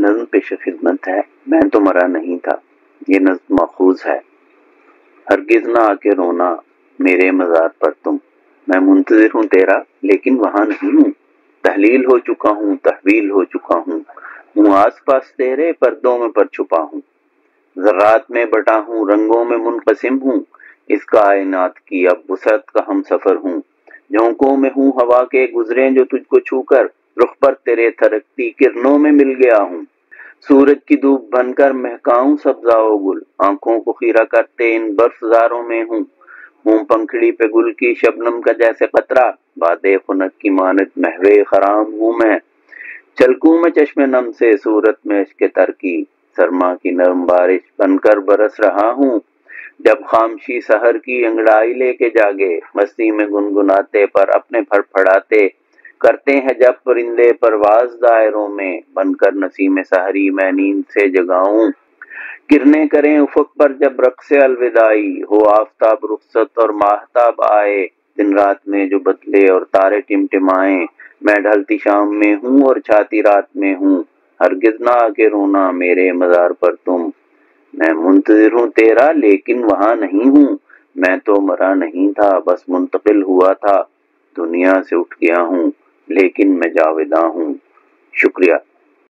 نظم پیش خدمت ہے، میں تو مرا نہیں تھا، یہ نظم ماخوذ ہے۔ ہرگز نہ آ کے رونا میرے مزار پر تم، میں منتظر ہوں تیرا لیکن وہاں نہیں ہوں، تحلیل ہو چکا ہوں، تحویل ہو چکا ہوں آس پاس تیرے پردوں میں پر چھپا ہوں، ذرات میں بٹا ہوں، رنگوں میں منقسم ہوں، اس کائنات کی اب وسعت کا ہم سفر ہوں، جھونکوں میں ہوں ہوا کے گزرے جو تجھ کو چھو کر، رخ پر تیرے تھرکتی کرنوں میں مل گیا ہوں، سورج کی دھوپ بن کر مہکاؤں سبزہ و گل، آنکھوں کو خیرہ کرتے ان برف زاروں میں ہوں پنکھڑی پہ گل کی شبنم کا جیسے قطرہ، باد خنک کی مانند محوے خرام ہوں میں، چلکوں میں چشم نم سے صورت میں عشق تر کی، سرما کی نرم بارش بن کر برس رہا ہوں، جب خامشی سحر کی انگڑائی لے کے جاگے، مستی میں گنگناتے پر اپنے پھڑ پھڑاتے، کرتے ہیں جب پرندے پرواز دائروں میں، بن کر نسیم سحری میں نیند سے جگاؤں، کرنیں کریں افق پر جب رقص الوداعی، ہو آفتاب رخصت اور ماہتاب آئے، دن رات میں جو بدلے اور تارے ٹمٹمائیں، میں ڈھلتی شام میں ہوں اور چھاتی رات میں ہوں، ہرگز نہ آ کے رونا میرے مزار پر تم، میں منتظر ہوں تیرا لیکن وہاں نہیں ہوں، میں تو مرا نہیں تھا بس منتقل ہوا تھا، دنیا سے اٹھ گیا ہوں لیکن میں جاوداں ہوں۔ شکریہ۔